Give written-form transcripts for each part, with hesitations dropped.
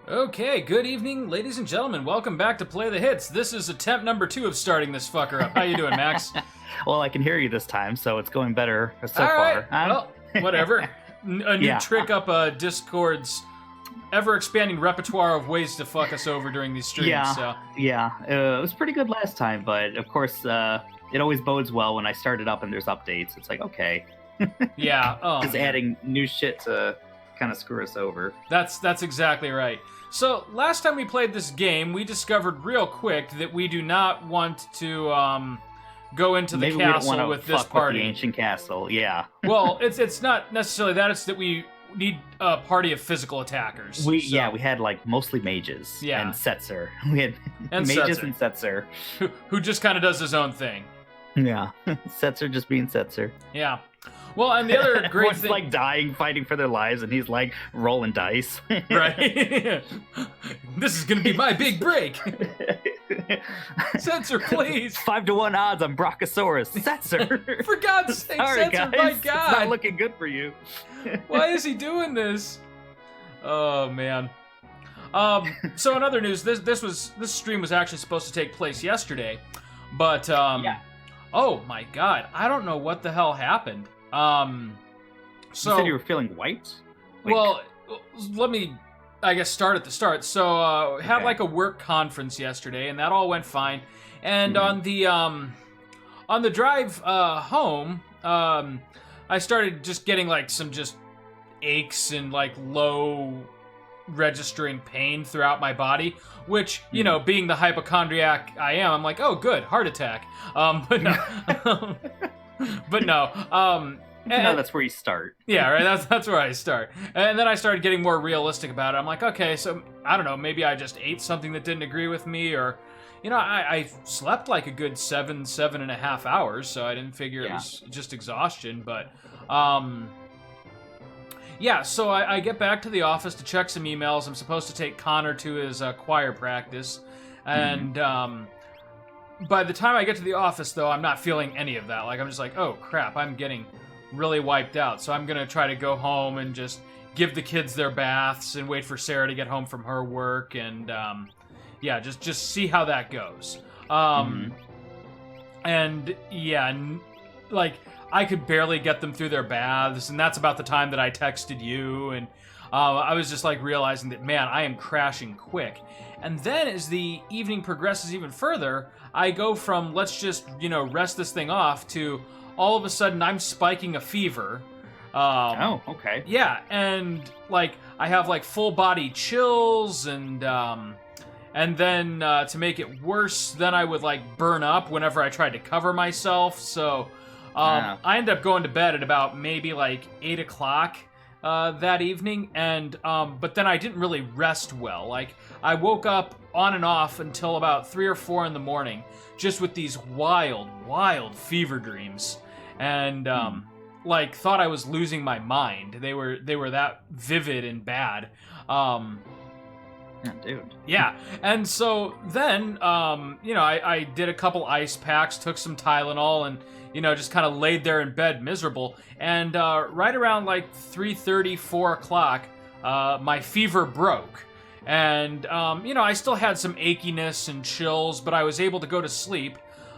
Okay, good evening, ladies and gentlemen. Welcome back to Play the Hits. This is attempt number 2 of starting this fucker up. How you doing, Max? Well, I can hear you this time, so it's going better so All far. right. Well, whatever. A new Yeah. trick up Discord's ever-expanding repertoire of ways to fuck us over during these streams. Yeah. So. It was pretty good last time, but of course, it always bodes well when I start it up and there's updates. It's like, okay, Yeah. Oh, just man. adding new shit to kind of screw us over. That's exactly right. So, last time we played this game, we discovered real quick that we do not want to go into the Maybe we don't castle want to with this fuck party. with the ancient castle. Yeah, Well, it's not necessarily that. It's that we need a party of physical attackers. we So- had like mostly mages. Yeah. And Setzer. We had And mages Setzer. and Setzer. who just kind of does his own thing. Yeah, Setzer just being Setzer. Yeah. Well, and the other great Everyone's thing, like dying, fighting for their lives, and he's like rolling dice. right? This is gonna be my big break. Censor, please. 5-1 odds on Brachiosaurus. Setzer. For God's sake, Sorry, Censor, guys. my It's God. not looking good for you. Why is he doing this? Oh man. So in other news, this stream was actually supposed to take place yesterday, but Yeah. oh my God, I don't know what the hell happened. You So said you were feeling white? Like- well, let me, I guess, start at the start. So had Okay. like a work conference yesterday, and that all went fine. And Mhm. on the drive home, I started just getting like some just aches and like low registering pain throughout my body, which, you know, being the hypochondriac I am, I'm like, oh good, heart attack. But no. But no. no, that's where you start. Yeah, right. That's where I start. And then I started getting more realistic about it. I'm like, okay, so I don't know, maybe I just ate something that didn't agree with me, or, you know, I slept like a good 7.5 hours, so I didn't figure it Yeah. was just exhaustion. But, yeah. So I get back to the office to check some emails. I'm supposed to take Connor to his choir practice, and by the time I get to the office, though, I'm not feeling any of that. Like, I'm just like, oh crap, I'm getting really wiped out. So I'm gonna try to go home and just give the kids their baths and wait for Sarah to get home from her work, and yeah, just see how that goes. And yeah, like I could barely get them through their baths, and that's about the time that I texted you, and I was just like realizing that, man, I am crashing quick. And then as the evening progresses even further, I go from let's just, you know, rest this thing off to all of a sudden I'm spiking a fever. Oh, okay. Yeah, and like I have like full body chills, and then to make it worse, then I would like burn up whenever I tried to cover myself. So Yeah. I ended up going to bed at about maybe like 8 o'clock that evening, and but then I didn't really rest well. Like I woke up on and off until about 3 or 4 in the morning, just with these wild fever dreams, and like thought I was losing my mind. They were that vivid and bad. Oh, dude. Yeah, and so then, you know, I did a couple ice packs, took some Tylenol, and, you know, just kind of laid there in bed miserable. And right around like 3:30, 4 o'clock, my fever broke. And, you know, I still had some achiness and chills, but I was able to go to sleep.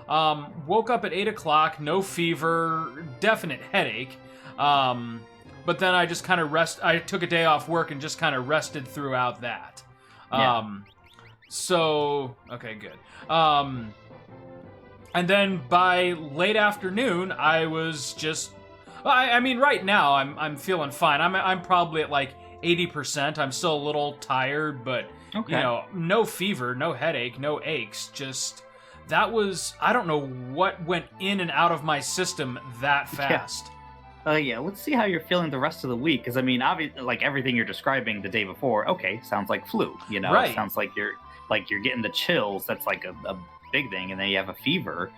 Woke up at 8 o'clock, no fever, definite headache. But then I just kind of I took a day off work and just kind of rested throughout that. Yeah. So okay, good. And then by late afternoon, I was just, I mean, right now I'm feeling fine. I'm probably at like 80%. I'm still a little tired, but Okay. you know, no fever, no headache, no aches. Just that was, I don't know what went in and out of my system that fast. Yeah, let's see how you're feeling the rest of the week. Because, I mean, obviously, like, everything you're describing the day before, okay, sounds like flu, you know? Right. It sounds like you're getting the chills. That's, like, a big thing. And then you have a fever.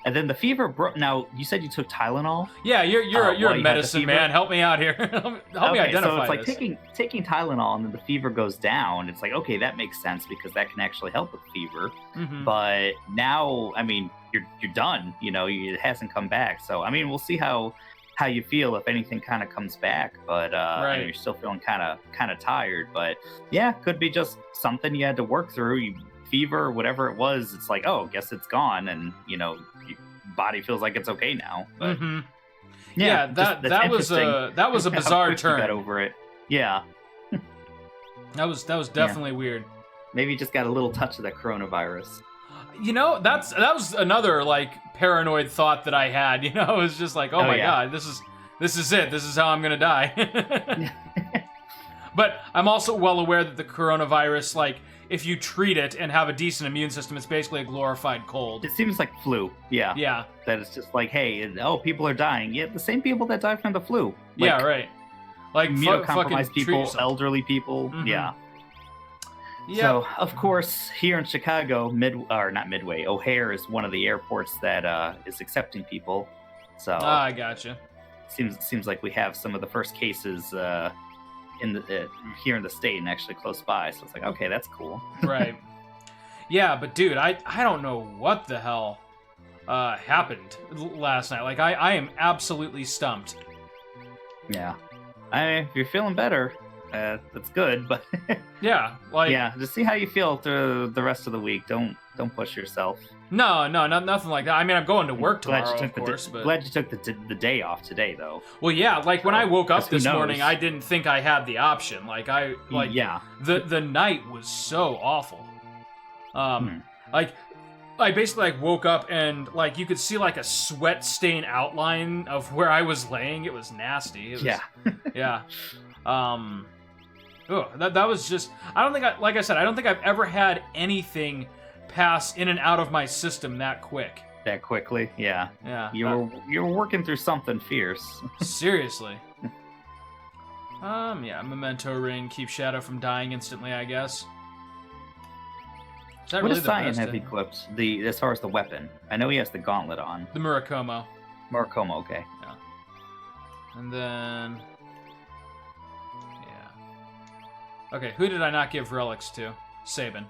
And then the fever broke. Now, you said you took Tylenol? Yeah, you're while a you had the medicine fever? man. Help me out here. Help me identify so it's like this. taking Tylenol and then the fever goes down. It's like, okay, that makes sense because that can actually help with fever. Mhm. But now, I mean, you're done. You know, it hasn't come back. So, I mean, we'll see how how you feel if anything kind of comes back. But Right. you're still feeling kind of tired. But yeah, could be just something you had to work through. Fever, whatever it was. It's like, oh, guess it's gone, and your body feels like it's okay now. But Mm-hmm. yeah, that that's that was a how bizarre quick you got turn. over it. Yeah, That was definitely weird. maybe you just got a little touch of that coronavirus. That was another like paranoid thought that I had. It was just like, oh my yeah. god, this is it. This is how I'm gonna die. But I'm also well aware that the coronavirus, like, if you treat it and have a decent immune system, it's basically a glorified cold. It seems like flu. Yeah. Yeah. That it's just like, hey, people are dying. Yeah, the same people that died from the flu. Yeah, right. Like Immunocompromised fucking treat people, yourself. elderly people. Mhm. Yeah. Yeah. So, of course, here in Chicago, not Midway, O'Hare is one of the airports that is accepting people. So I gotcha. seems like we have some of the first cases here in the state and actually close by. So it's like, okay, that's cool. Right. Yeah, but dude, I don't know what the hell happened last night. Like, I am absolutely stumped. Yeah. If you're feeling better, that's good. But Yeah, like yeah, just see how you feel through the rest of the week. Don't push yourself. no, nothing like that. I mean, I'm going to work tomorrow, of course, but Glad you took the day off today, though. well, yeah, like when I woke up 'Cause who this knows? morning, I didn't think I had the option. Yeah. The night was so awful. Like I basically like woke up and like you could see like a sweat stain outline of where I was laying. It was nasty. It was, Yeah. yeah. That was just. I don't think like I said, I don't think I've ever had anything pass in and out of my system that quick. That quickly. Yeah. Yeah. You were working through something fierce. Seriously. Yeah, memento ring, keep Shadow from dying instantly, I guess. Is that What really does the Cyan best have thing? equipped? As far as the weapon, I know he has the gauntlet on. The Murakomo. Murakomo, okay. And then... yeah. Okay, who did I not give relics to? Sabin.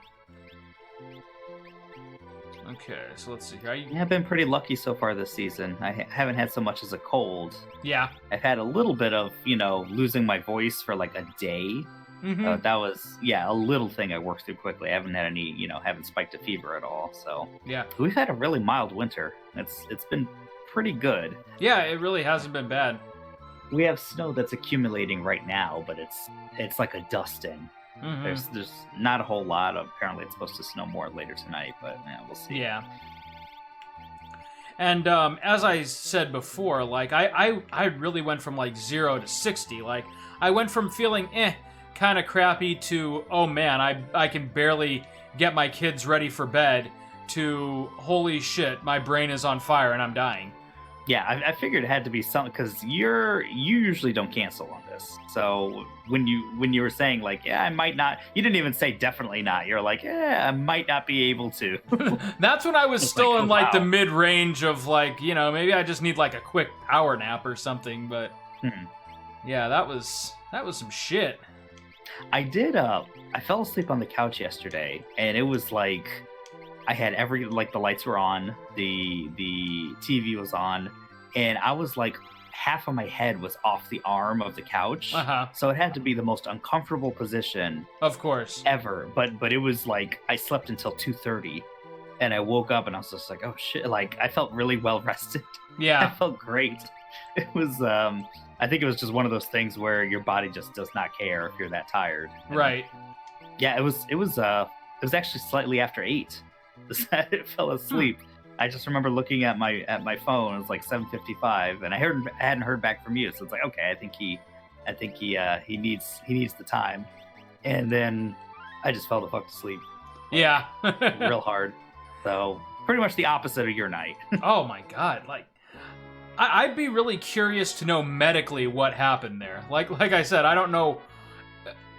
Okay, so let's see here. Yeah, I've been pretty lucky so far this season. I haven't had so much as a cold. Yeah. I've had a little bit of, losing my voice for like a day. Mm-hmm. That was, a little thing I worked through quickly. I haven't had any, haven't spiked a fever at all. So Yeah. we've had a really mild winter. It's been pretty good. Yeah, it really hasn't been bad. We have snow that's accumulating right now, but it's like a dusting. Mhm. There's not a whole lot. Apparently, it's supposed to snow more later tonight, but yeah, we'll see. Yeah. And as I said before, like I really went from like 0 to 60. Like I went from feeling kind of crappy to, oh man, I can barely get my kids ready for bed, to holy shit, my brain is on fire and I'm dying. Yeah, I figured it had to be something because you usually don't cancel on this. So when you were saying like, yeah, I might not, you didn't even say definitely not. You're like, yeah, I might not be able to. That's when I was It's still like, in like the wow. mid range of like, maybe I just need like a quick power nap or something. But yeah, that was some shit. I did. I fell asleep on the couch yesterday, and it was like I had the lights were on, the TV was on, and I was like half of my head was off the arm of the couch. Uh-huh. So it had to be the most uncomfortable position Of course. ever. But it was like I slept until 2:30, and I woke up and I was just like, oh shit! Like I felt really well rested. I Yeah. felt great. It was. I think it was just one of those things where your body just does not care if you're that tired. And Right. yeah, it was actually slightly after 8. I fell asleep. I just remember looking at my phone. It was like 7:55, and I hadn't heard back from you. So it's like, okay, I think he needs the time. And then I just fell the fuck to sleep Yeah. real hard. So pretty much the opposite of your night. Oh my god, like I'd be really curious to know medically what happened there. Like I said, I don't know.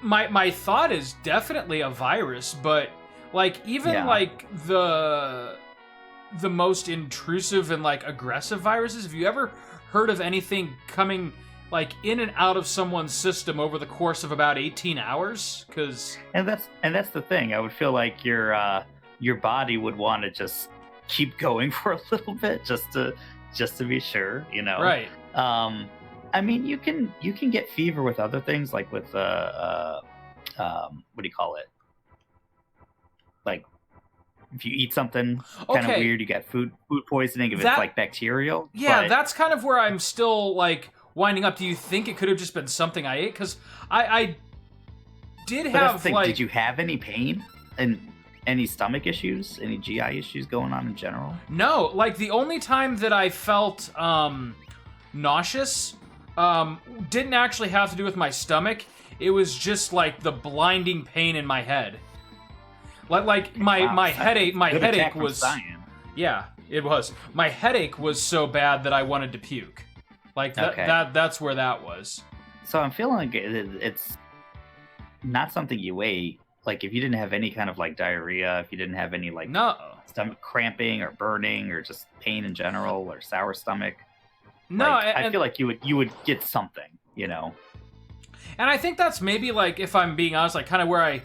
My thought is definitely a virus, but like even Yeah. like the most intrusive and like aggressive viruses, have you ever heard of anything coming like in and out of someone's system over the course of about 18 hours? Cuz And that's the thing. I would feel like your body would want to just keep going for a little bit, just just to be sure, you know. Right. I mean, you can get fever with other things, like with what do you call it? Like if you eat something kind of Okay. weird, you get food poisoning. If That- it's like bacterial, Yeah, but- that's kind of where I'm still like winding up. Do you think it could have just been something I ate? Because I did But that's the have thing. like. Did you have any pain and any stomach issues, any GI issues going on in general? No, like the only time that I felt nauseous didn't actually have to do with my stomach. It was just like the blinding pain in my head. Like my Wow, my that's headache a good attack headache from was Cyan. yeah, it was. My headache was so bad that I wanted to puke. Like Okay. that's where that was. So I'm feeling like it's not something you ate. Like if you didn't have any kind of like diarrhea, if you didn't have any like No. stomach cramping or burning or just pain in general or sour stomach, No, like, I and- feel like you would get something, you know. And I think that's maybe like, if I'm being honest, like kind of where I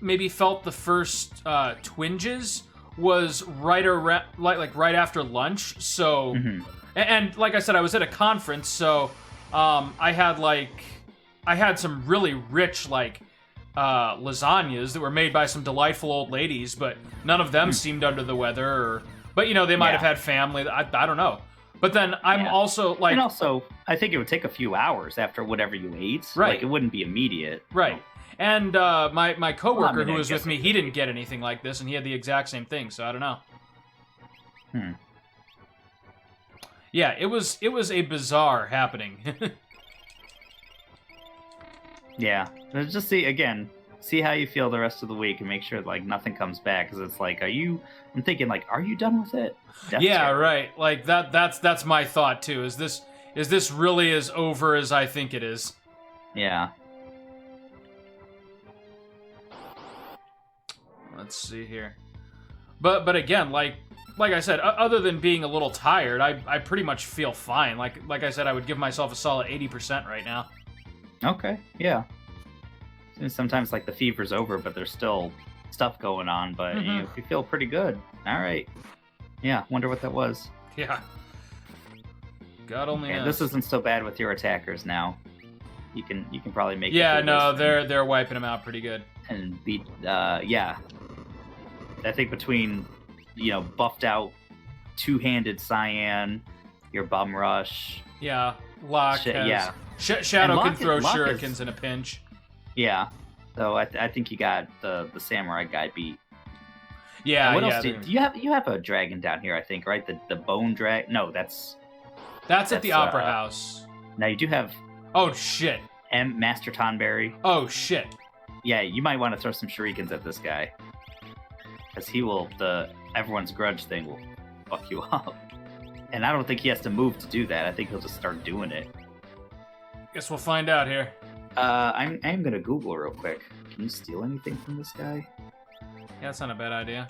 maybe felt the first twinges was right around, like right after lunch. So, Mhm. and like I said, I was at a conference, so I had some really rich like lasagnas that were made by some delightful old ladies, but none of them seemed under the weather. But you know, they might have Yeah. had family. I don't know. But then I'm Yeah. also like, And also, I think it would take a few hours after whatever you ate. Right. Like it wouldn't be immediate. right. And my coworker mean, who I was guess with me, it he could didn't get anything like this, and he had the exact same thing. So I don't know. Yeah, it was a bizarre happening. Yeah. But just see how you feel the rest of the week and make sure like nothing comes back, because it's like, I'm thinking like, are you done with it? Death Yeah, Terror. right. Like that's my thought too. Is this really as over as I think it is? Yeah. Let's see here. But again, like I said, other than being a little tired, I pretty much feel fine. Like I said, I would give myself a solid 80% right now. Okay. Yeah. And sometimes like the fever's over, but there's still stuff going on, but Mhm. you feel pretty good. All right. Yeah. Wonder what that was. Yeah. God only Yeah, knows. this isn't so bad with your attackers now. You can probably make. it Yeah, through no, this they're wiping them out pretty good. and beat. Yeah. I think between buffed out two-handed Cyan, your bum rush. Yeah, Locke has... Yeah. Shadow And can Locke throw is- Locke shurikens is- in a pinch. Yeah. So I think you got the samurai guy beat. Yeah, What yeah. else do you have a dragon down here? I think, right? The bone drag. No, that's That's at the that's, Opera House. now you do have Oh, shit. Master Tonberry. Oh, shit. Yeah, you might want to throw some shurikens at this guy, because he will. The everyone's grudge thing will fuck you up, and I don't think he has to move to do that. I think he'll just start doing it. Guess we'll find out here. I'm gonna Google real quick. Can you steal anything from this guy? Yeah, that's not a bad idea.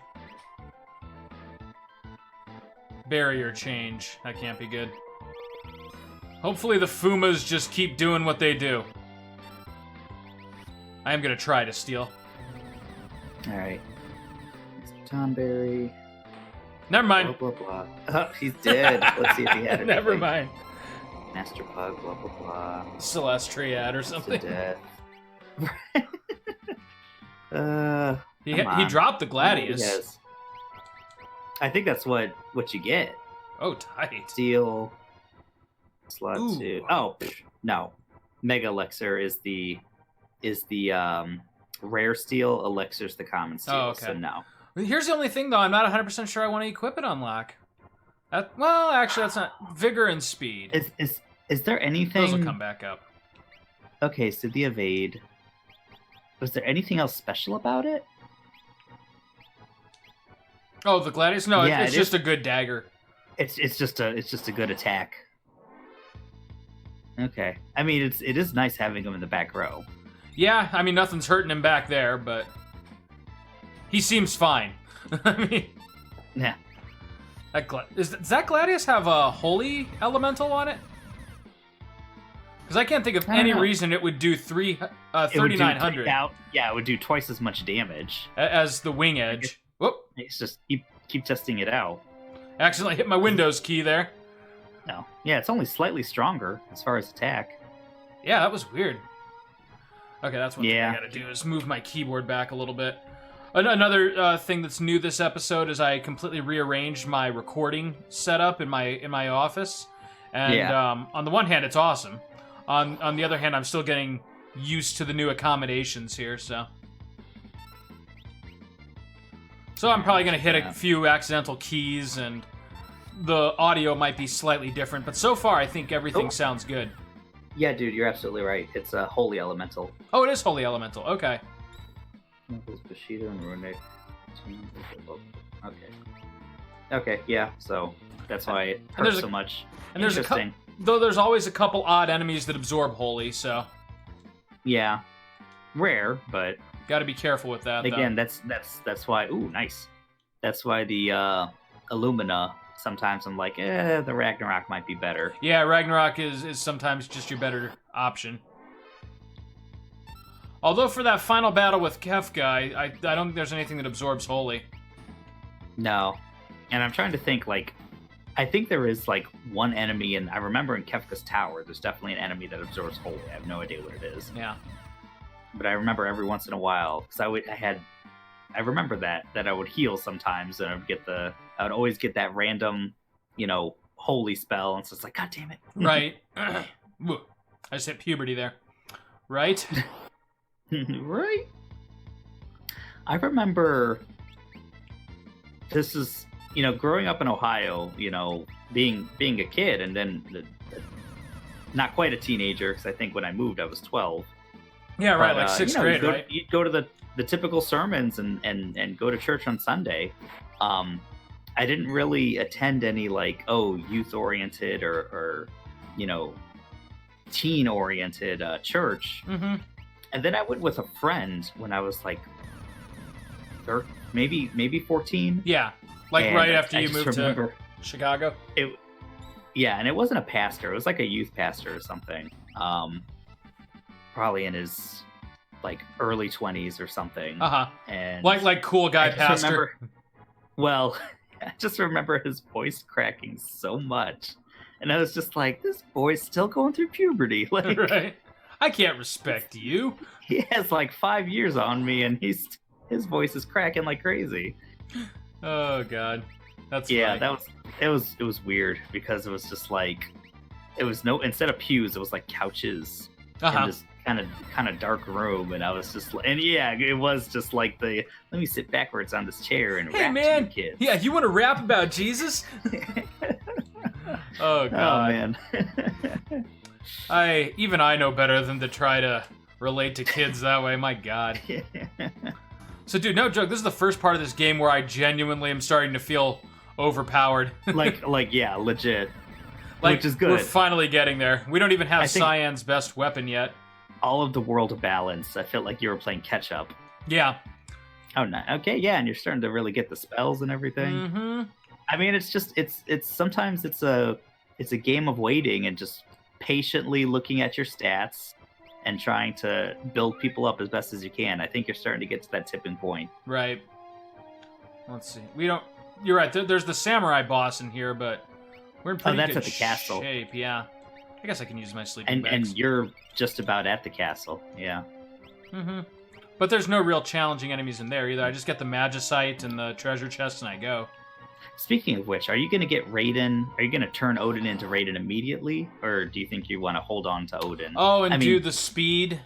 Barrier change. That can't be good. Hopefully the Fumas just keep doing what they do. I am gonna try to steal. All right, Mr. Tonberry. Never mind. Blah blah blah. Oh, he's dead. Let's see if he had anything. Never mind. Master Pug. Blah blah blah. Celestriad or To something. death. He Come on. dropped the Gladius. Yes. I think that's what you get. Oh, tight. Steel. Slot Ooh. 2. Oh, no. Mega Elixir is the rare steel. Elixir's the common steel. Oh, okay. So no. Here's the only thing, though. I'm not 100% sure I want to equip it on lock. Well, actually, that's not... Vigor and speed. Is there anything? Those will come back up. Okay, so the evade. Was there anything else special about it? Oh, the Gladius? No, Yeah, it's it just is. a good dagger. It's just a good attack. Okay. I mean, it is nice having him in the back row. Yeah, I mean, nothing's hurting him back there, but... He seems fine. I mean... Yeah. Does that Gladius have a holy elemental on it? Because I can't think of I don't any know. reason it would do It would do 3,900 Yeah, it would do twice as much damage. as the wing edge. Whoop! It's just keep testing it out. Accidentally hit my Windows key there. No. Yeah, it's only slightly stronger as far as attack. Yeah, that was weird. Okay, that's one Yeah. thing I gotta do is move my keyboard back a little bit. Another thing that's new this episode is I completely rearranged my recording setup in my office, and Yeah. on the one hand, it's awesome. On the other hand, I'm still getting used to the new accommodations here, so I'm probably gonna hit a few accidental keys, and the audio might be slightly different. But so far, I think everything sounds good. Yeah, dude, you're absolutely right. It's a holy elemental. Oh, it is Holy Elemental. Okay. Bushido and Runic. Okay. Okay, yeah, so that's why it And there's hurts a- so much. And there's Interesting. though there's always a couple odd enemies that absorb Holy, so Yeah. Rare, but got to be careful with that. again, that's why. Ooh, nice. That's why the Illumina. Sometimes I'm like, the Ragnarok might be better. Yeah, Ragnarok is sometimes just your better option. Although for that final battle with Kefka, I don't think there's anything that absorbs Holy. No, and I'm trying to think. Like, I think there is like one enemy, and I remember in Kefka's Tower, there's definitely an enemy that absorbs Holy. I have no idea what it is. Yeah. But I remember every once in a while, because I remember that I would heal sometimes, and I would always get that random, holy spell, and so it's like, God damn it. Right. Woo. I just hit puberty there. Right? Right? I remember this is, growing up in Ohio, being a kid, and then not quite a teenager, because I think when I moved, I was 12. Yeah, right, But, like 6th grade, right? You'd go to the typical sermons and go to church on Sunday. I didn't really attend any youth-oriented or teen-oriented church. Mm-hmm. And then I went with a friend when I was like maybe 14. Yeah, like And right after I you just moved remember to Chicago. Yeah, and it wasn't a pastor. It was like a youth pastor or something. Probably in his early 20s or something. Uh-huh. And Like cool guy I just pastor. remember, well, I just remember his voice cracking so much. And I was just like, this boy's still going through puberty. Like, Right. I can't respect you. he has 5 years on me, and his voice is cracking like crazy. Oh god. That's Yeah, funny. it was weird because it was just it was instead of pews, it was like couches Uh-huh. in this kind of dark room, and I was just and yeah, it was just like let me sit backwards on this chair and Hey rap man, to you kids. yeah, you want to rap about Jesus? Oh Oh god. man. I know better than to try to relate to kids that way. My god. So dude, no joke, this is the first part of this game where I genuinely am starting to feel overpowered. Yeah, legit. Like, which is good. We're finally getting there. We don't even have I think- Cyan's best weapon yet. All of the world balance. I felt like you were playing catch up. Yeah. Oh, no. Okay, yeah, and you're starting to really get the spells and everything. Mm-hmm. I mean, it's just it's sometimes it's a game of waiting and just patiently looking at your stats and trying to build people up as best as you can. I think you're starting to get to that tipping point. Right. Let's see. You're right. There's the samurai boss in here, but we're in pretty that's good at the castle. shape. Yeah. I guess I can use my sleeping And bags. you're just about at the castle. Yeah. Mm-hmm. But there's no real challenging enemies in there either. I just get the magicite and the treasure chest and I go. Speaking of which, are you going to get Raiden? Are you going to turn Odin into Raiden immediately, or do you think you want to hold on to Odin? Oh, and I do mean- the speed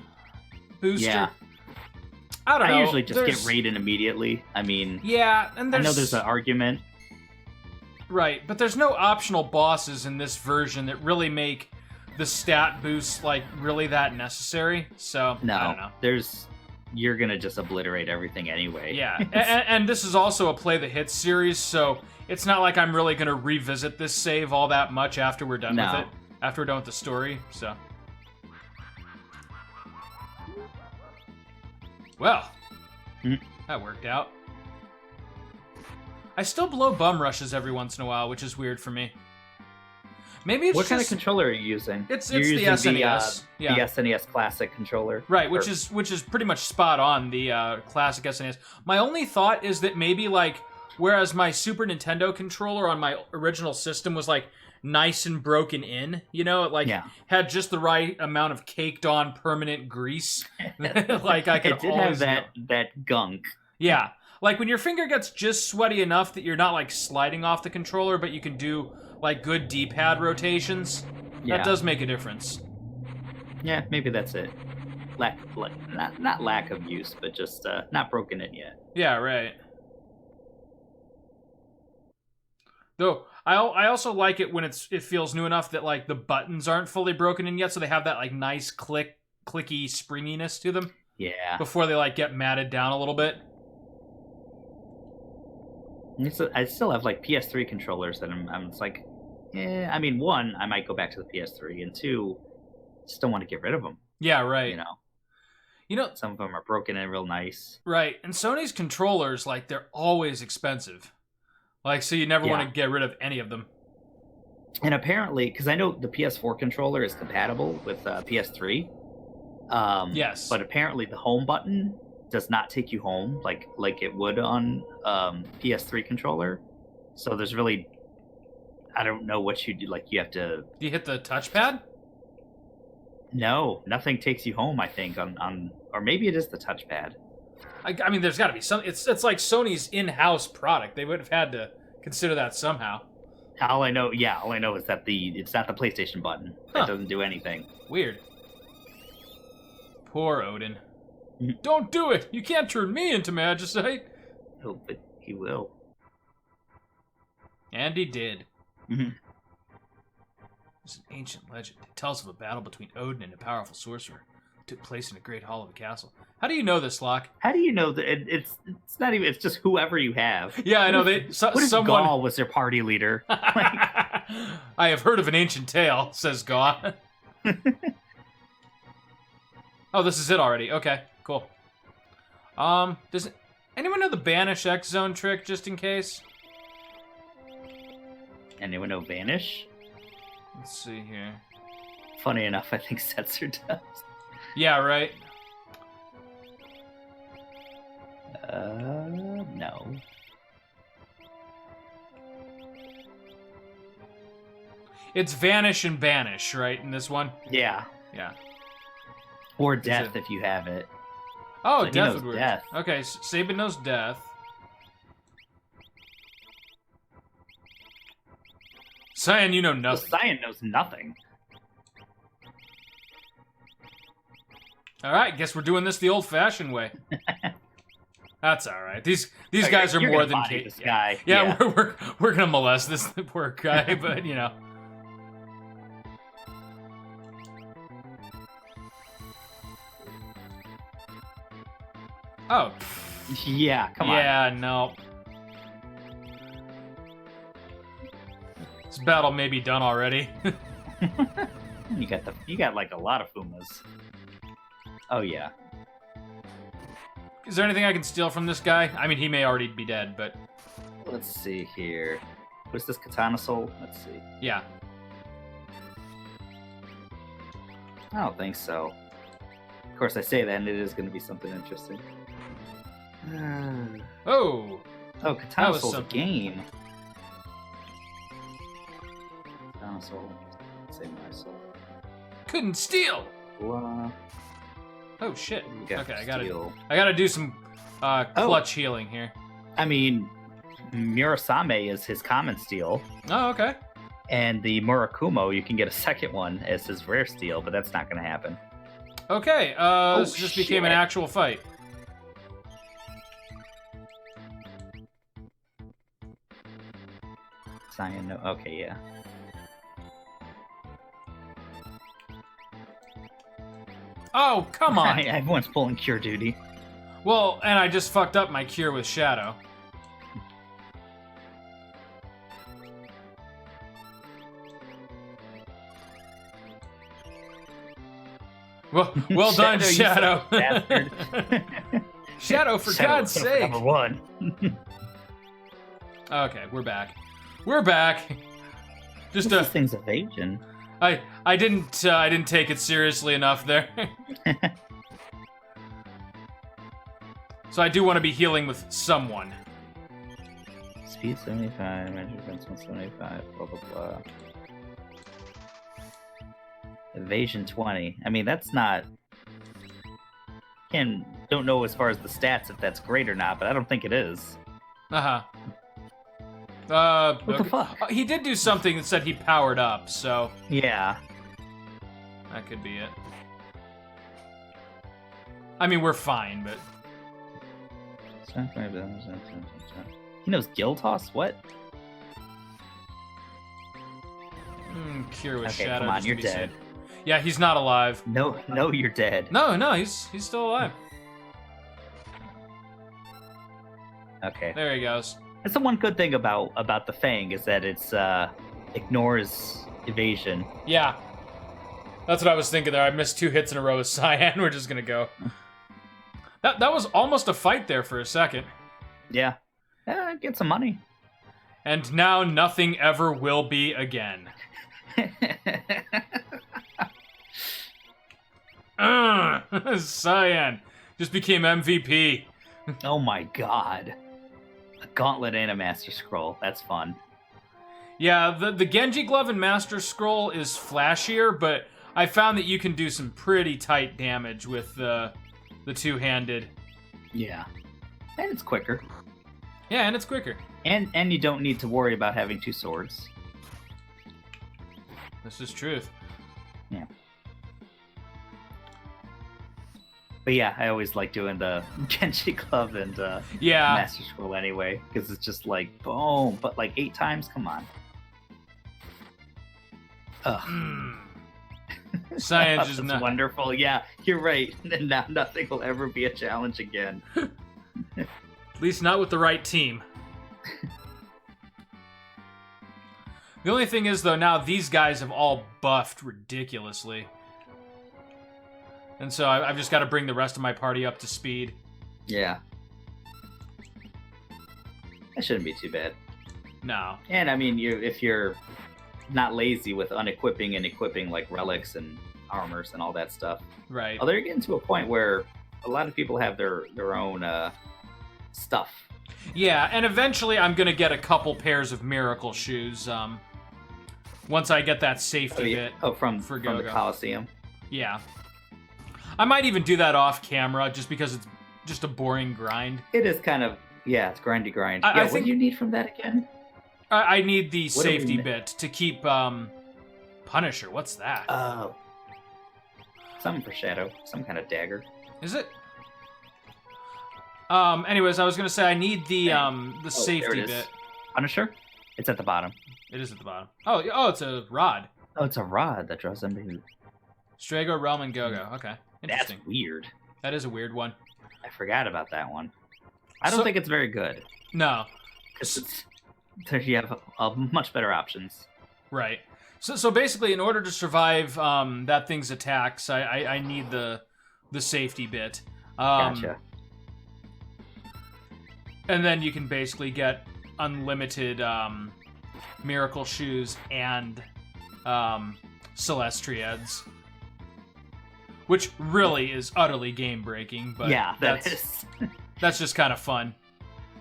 booster? Yeah. I don't know. I usually just get There's- Raiden immediately. I mean, Yeah, and I there's... know there's an argument. Right, but there's no optional bosses in this version that really make the stat boost really that necessary. So No, I don't know. you're gonna just obliterate everything anyway. Yeah, and this is also a Play the Hits series, so it's not like I'm really gonna revisit this save all that much after we're done No. with it. After we're done with the story, so. Well, that worked out. I still blow bum rushes every once in a while, which is weird for me. Maybe it's What just... kind of controller are you using? It's You're the using SNES. Yeah. the SNES Classic controller. Right, which Or- is pretty much spot on, the classic SNES. My only thought is that maybe whereas my Super Nintendo controller on my original system was nice and broken in. You know, it like Yeah. had just the right amount of caked on permanent grease. Like I could It did always have that gunk. Yeah. Like when your finger gets just sweaty enough that you're not like sliding off the controller, but you can do like good D-pad rotations. Yeah. That does make a difference. Yeah, maybe that's it. Not lack of use, but just not broken in yet. Yeah, right. Though I also like it when it feels new enough that like the buttons aren't fully broken in yet, so they have that like nice clicky springiness to them Yeah. before they like get matted down a little bit. I still have like PS3 controllers that I'm just like, I mean, one, I might go back to the PS3, and two, just don't want to get rid of them. Yeah, right. You know, Some of them are broken in real nice. right. And Sony's controllers, like they're always expensive. Like so you never want to get rid of any of them. And apparently, because I know the PS4 controller is compatible with PS3. Yes. But apparently the home button does not take you home like it would on PS3 controller. So there's really, I don't know what you do. Like you have to. Do you hit the touchpad? No, nothing takes you home. I think on or maybe it is the touchpad. I mean, there's got to be some. It's like Sony's in-house product. They would have had to consider that somehow. All I know is that it's not the PlayStation button. That doesn't do anything. Weird. Poor Odin. Mhm. Don't do it! You can't turn me into Magicite! Oh, but he will. And he did. Mhm. There's an ancient legend. It tells of a battle between Odin and a powerful sorcerer. It took place in a great hall of a castle. How do you know this, Locke? How do you know that it's not even? It's just whoever you have. Yeah, I know. What if Someone... Gaul was their party leader? I have heard of an ancient tale, says Gaw. Oh, this is it already. Okay, cool. Does anyone know the Banish X Zone trick, just in case? Anyone know Vanish? Let's see here. Funny enough, I think Setzer does. Yeah, right. No. It's Vanish and Banish, right, in this one? Yeah. Yeah. Or Death if you have it. Oh, So he Death knows would work. Death. Okay, Sabin knows Death. Cyan, you know Well, nothing. Cyan knows nothing. Alright, guess we're doing this the old-fashioned way. That's alright. These Okay, guys are you're more gonna than body Kate. this guy. Yeah, we're gonna molest this poor guy, but you know. Oh. Yeah, come on. Yeah, no. This battle may be done already. You got like a lot of Fumas. Oh yeah. Is there anything I can steal from this guy? I mean, he may already be dead, but Let's see here. What's this Katana Soul? Let's see. yeah. I don't think so. Of course, I say that, and it is going to be something interesting. Oh, Oh, That Katana was Soul's a something. game. Katana Soul. Say my soul. couldn't steal. Blah. Oh shit. We got Okay, I steel. gotta do some clutch healing here. I mean, Murasame is his common steel, Oh, okay. and the Murakumo, you can get a second one as his rare steel, but that's not going to happen. Okay, this just became an shit. actual fight. Cyan, no. Okay, yeah. Oh, come on. Everyone's pulling cure duty. Well, and I just fucked up my cure with Shadow. Well done, Shadow, Shadow. you bastard. Shadow, for Shadow God's was sake. Number one. Okay, we're back. We're back. Just This thing's evasion. I didn't take it seriously enough there. So I do want to be healing with someone. Speed 75, magic defense 175, blah blah blah. Evasion 20. I mean, that's not. Don't know as far as the stats if that's great or not, but I don't think it is. Uh-huh. What the Okay. fuck? He did do something that said he powered up, so Yeah. that could be it. I mean, we're fine, but... He knows Giltoss? What? Cure with Okay, Shadow. come on, just to you're be dead. safe. Yeah, he's not alive. No, you're dead. No, he's still alive. Okay. There he goes. That's the one good thing about the Fang is that it's ignores evasion. Yeah. That's what I was thinking there. I missed 2 hits in a row with Cyan. We're just gonna go. That was almost a fight there for a second. Yeah. Get some money. And now nothing ever will be again. Cyan just became MVP. Oh my god. A Gauntlet and a Master Scroll. That's fun. Yeah, the Genji Glove and Master Scroll is flashier, but I found that you can do some pretty tight damage with the two-handed. Yeah. And it's quicker. Yeah, and it's quicker. And you don't need to worry about having 2 swords. This is truth. Yeah. But yeah, I always like doing the Genji Glove and Yeah. Master Scroll anyway, because it's just like, boom, but like 8 times? Come on. Ugh. Science That's is not... wonderful. Yeah, you're right. Now nothing will ever be a challenge again. At least not with the right team. The only thing is, though, now these guys have all buffed ridiculously. And so I've just got to bring the rest of my party up to speed. Yeah. That shouldn't be too bad. No. And I mean, if you're not lazy with unequipping and equipping like relics and armors and all that stuff. Right. Although you're getting to a point where a lot of people have their own stuff. Yeah, and eventually I'm going to get a couple pairs of miracle shoes. Once I get that safety bit. From for the Go-Go. Coliseum. Yeah. I might even do that off camera just because it's just a boring grind. It is kind of, yeah, it's grindy grind. I What think- do you need from that again? I need the What do we safety mi- bit to keep Punisher. What's that? Oh. Something for Shadow. Some kind of dagger. Is it? Anyways, I was gonna say I need the there safety it is. bit. Punisher? It's at the bottom. It is at the bottom. Oh, it's a rod. Oh, it's a rod that draws them to... Strago, Realm, and Go-Go. Okay, That's interesting. weird. That is a weird one. I forgot about that one. I don't So- think it's very good. No, Because you have much better options. right. So basically, in order to survive that thing's attacks, I need the safety bit. Gotcha. And then you can basically get unlimited miracle shoes and Celestriads, which really is utterly game breaking. But Yeah, that's is. that's just kind of fun.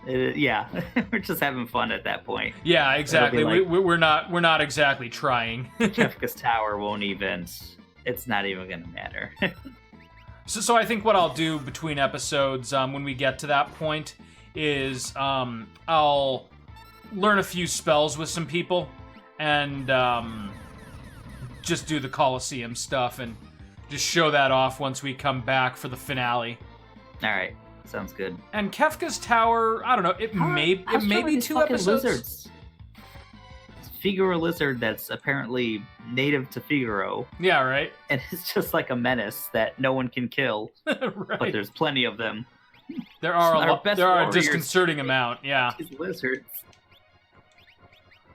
Yeah, we're just having fun at that point. Yeah, exactly. like- We're not exactly trying. Kefka's Tower won't even. It's not even going to matter. So I think what I'll do between episodes, when we get to that point, is I'll learn a few spells with some people, and just do the Colosseum stuff, and just show that off once we come back for the finale. All right, sounds good. And Kefka's Tower, I don't know, it may be 2 episodes. Lizards. Figaro lizard that's apparently native to Figaro, Yeah, right. and it's just like a menace that no one can kill, but Right. there's plenty of them. There are our best there are a warriors. disconcerting amount. Yeah, These lizards,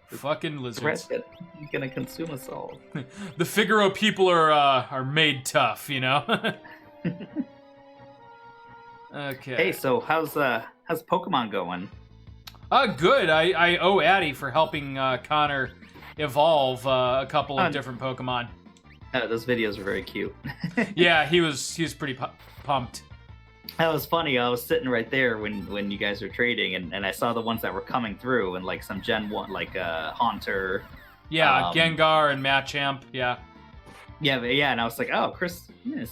fucking the lizards. rest of it gonna consume us all. The Figaro people are made tough, you know. Okay. Hey, so how's Pokemon going? Good. I owe Addy for helping Connor evolve a couple of Oh. different Pokemon. Those videos are very cute. Yeah, he was pretty pumped. That was funny. I was sitting right there when you guys were trading, and I saw the ones that were coming through, and like some Gen 1, like Haunter. Yeah, Um, Gengar and Machamp. Yeah. Yeah, but yeah, and I was like, oh, Chris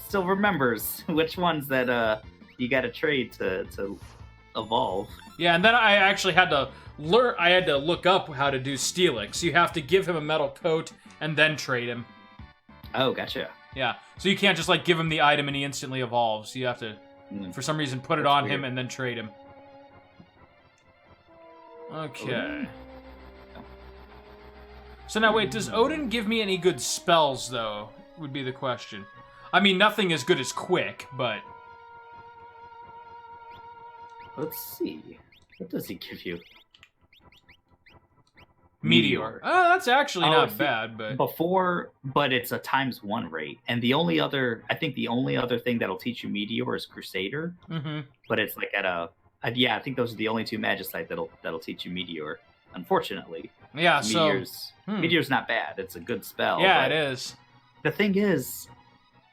still remembers which ones that you got to trade to evolve. Yeah, and then I actually had to learn. I had to look up how to do Steelix. You have to give him a metal coat and then trade him. Oh, gotcha. Yeah, so you can't just like give him the item and he instantly evolves. You have to, for some reason, put it That's on weird. him and then trade him. Okay. Ooh. So now wait, does Odin give me any good spells though? Would be the question. I mean, nothing as good as Quick, but Let's see. What does he give you? Meteor. Oh, that's actually Oh, not see, bad, but But it's a ×1 rate, and I think the only other thing that'll teach you Meteor is Crusader. mm-hmm. But it's like yeah, I think those are the only two Magicite that'll teach you Meteor. Unfortunately, Yeah. So Meteor's not bad. It's a good spell. yeah, but it is. The thing is,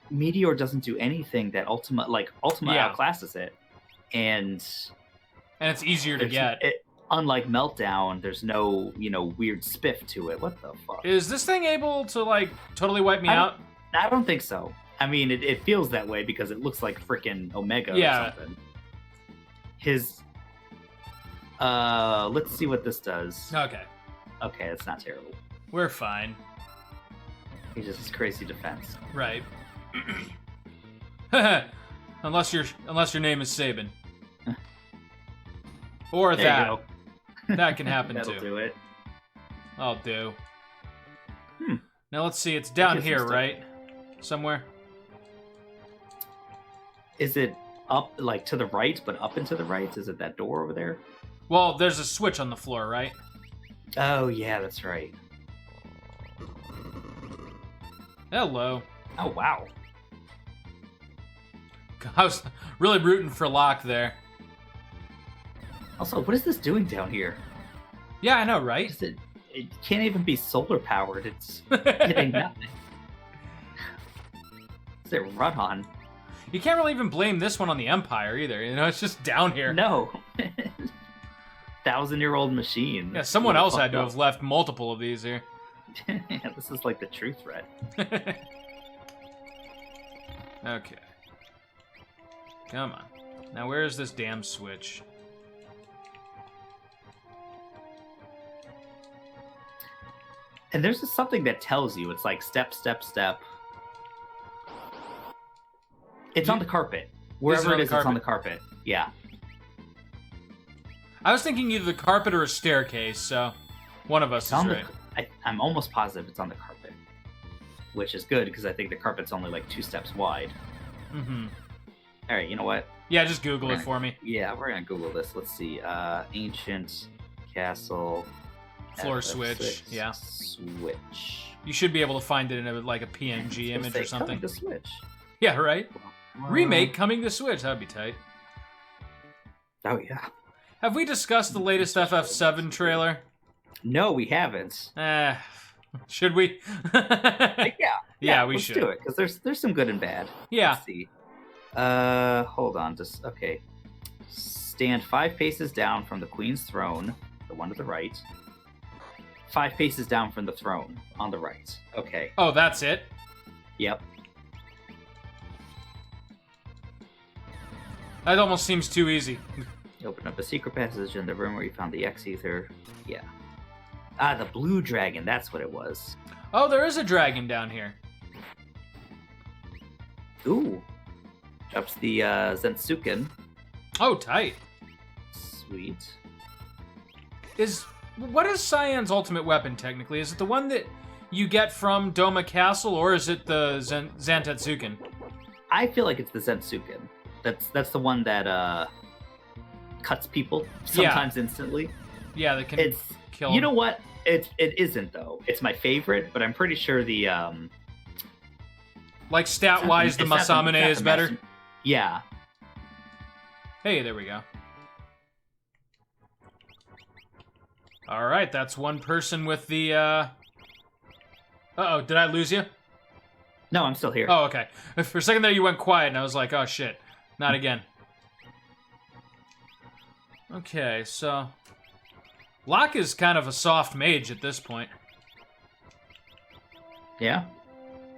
Meteor doesn't do anything that Ultima Yeah. outclasses it, and And it's easier to there's- get. unlike Meltdown, there's no weird spiff to it. What the fuck? Is this thing able to like totally wipe me I don't- out? I don't think so. I mean, it feels that way because it looks like freaking Omega Yeah. or something. His, let's see what this does. Okay, Okay, it's not terrible. we're fine. He just has crazy defense. Right. unless your name is Sabin. Or There that. you go. That can happen That'll too. do it. I'll do. Hmm. Now let's see, it's down Get some here, stuff. right? Somewhere. Is it up, like, to the right, but up and to the right? Is it that door over there? Well, there's a switch on the floor, right? Oh, yeah, that's right. Hello. Oh, wow. I was really rooting for Locke there. Also, what is this doing down here? Yeah, I know, right? It can't even be solar powered. It's hitting nothing. What's it run on? You can't really even blame this one on the Empire either. You know, it's just down here. No. 1,000-year-old machine. Yeah, someone Really else had fucked to up. have left multiple of these here. Yeah, this is like the true threat. Okay. Come on. Now, where is this damn switch? And there's just something that tells you. It's like step, step, step. It's on the carpet. Wherever on it the is, it's on the carpet. Yeah. I was thinking either the carpet or a staircase, so one of us It's is on right. I'm almost positive it's on the carpet. Which is good, because I think the carpet's only like 2 steps wide. Mm-hmm. Alright, you know what? Yeah, just Google it for me. Yeah, we're gonna Google this. Let's see. Ancient castle Floor FF6 switch, yeah. Switch. You should be able to find it in a, like a PNG image or something. The Switch. Yeah, right? Remake coming to Switch. That would be tight. Oh yeah. Have we discussed the latest FF7 trailer? No, we haven't. Should we? Yeah, we let's should. do it because there's some good and bad. Yeah. Let's see. Hold on. Just okay. Stand 5 paces down from the Queen's throne, the one to the right. 5 paces down from the throne on the right. Okay. Oh, that's it? Yep. That almost seems too easy. Open up a secret passage in the room where you found the X-Ether. Yeah. Ah, the blue dragon. That's what it was. Oh, there is a dragon down here. Ooh. Drops the Zensuken. Oh, tight. Sweet. What is Cyan's ultimate weapon, technically? Is it the one that you get from Doma Castle, or is it the Zantetsuken? I feel like it's the Zensuken. That's the one that cuts people sometimes instantly. Yeah, that can It's kill You him. know what? It isn't though. It's my favorite, but I'm pretty sure the Like, stat-wise, the it's not Masamune it's not is the better? Master- Yeah. Hey, there we go. Alright, that's one person with the, Uh-oh, did I lose you? No, I'm still here. Oh, okay. For a second there, you went quiet, and I was like, oh, shit. Not again. Okay, so... Locke is kind of a soft mage at this point. Yeah.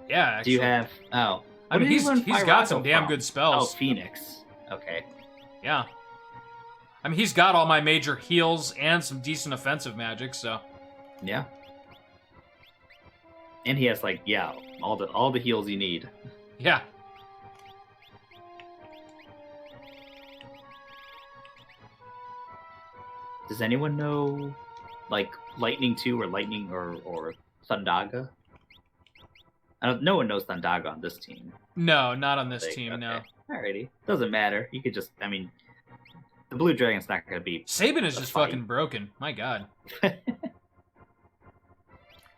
Yeah, actually. Do you have? Oh, I mean, he's got some damn good Oh, spells. Phoenix. Okay. Yeah. I mean, he's got all my major heals and some decent offensive magic, so. Yeah. And he has like all the heals you need. Yeah. Does anyone know, like, Lightning 2 or Lightning or Thundaga? No one knows Thundaga on this team. No, not on this team, Okay. no. Alrighty. Doesn't matter. You could just, I mean, the Blue Dragon's not going to be... Sabin is a just fight. fucking broken. My god.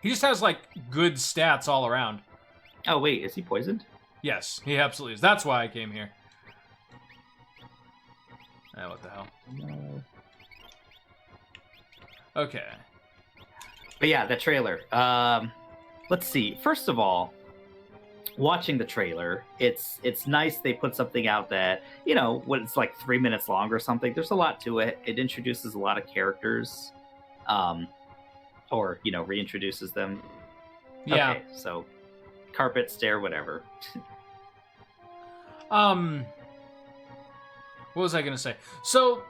He just has, like, good stats all around. Oh, wait. Is he poisoned? Yes, he absolutely is. That's why I came here. Ah, what the hell. No. Okay. But yeah, the trailer. Let's see. First of all, watching the trailer, it's nice they put something out that, you know, when it's like 3 minutes long or something, there's a lot to it. It introduces a lot of characters, or, you know, reintroduces them. Yeah. Okay, so carpet, stair, whatever. What was I gonna say? So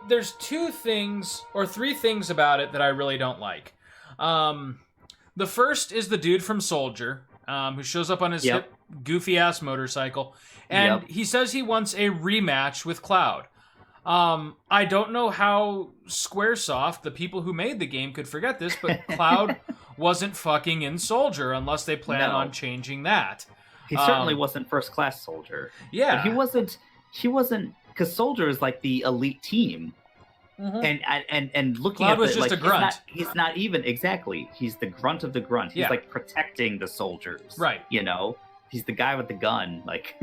there's 2 things or 3 things about it that I really don't like. The first is the dude from Soldier, who shows up on his hip, goofy ass motorcycle, and he says he wants a rematch with Cloud. I don't know how Squaresoft, the people who made the game, could forget this, but Cloud wasn't fucking in Soldier unless they plan on changing that. He certainly wasn't first class Soldier. Yeah, but he wasn't because Soldier is like the elite team. Mm-hmm. And looking Cloud at was it, just like, a grunt. He's not even exactly. He's the grunt of the grunt. He's like protecting the soldiers. Right. You know, he's the guy with the gun. Like.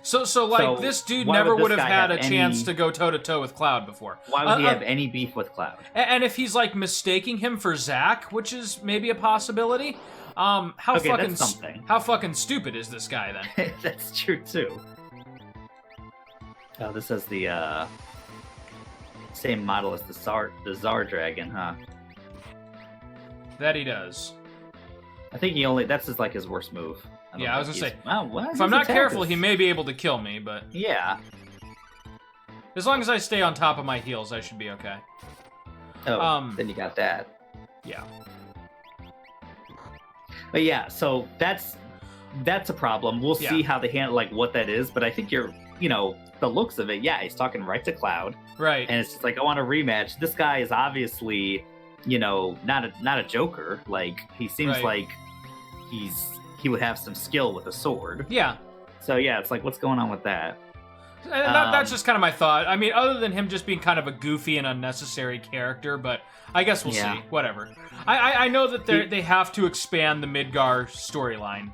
So like this dude never would have had a chance to go toe to toe with Cloud before. Why would he have any beef with Cloud? And if he's like mistaking him for Zack, which is maybe a possibility, how fucking stupid is this guy then? That's true too. Oh, this is the same model as the Tsar Dragon, huh? That he does. I think that's his worst move. I was gonna say, wow, if I'm not careful, he may be able to kill me, but yeah. As long as I stay on top of my heels, I should be okay. Oh, then you got that. Yeah. But yeah, so that's a problem. We'll see how they handle like what that is, but I think the looks of it, he's talking right to Cloud. Right. And it's just like, I want a rematch. This guy is obviously, not a joker. Like, he seems like he would have some skill with a sword. Yeah. So it's like, what's going on with that? And that's just kind of my thought. I mean, other than him just being kind of a goofy and unnecessary character, but I guess we'll see. Whatever. I know that they have to expand the Midgar storyline.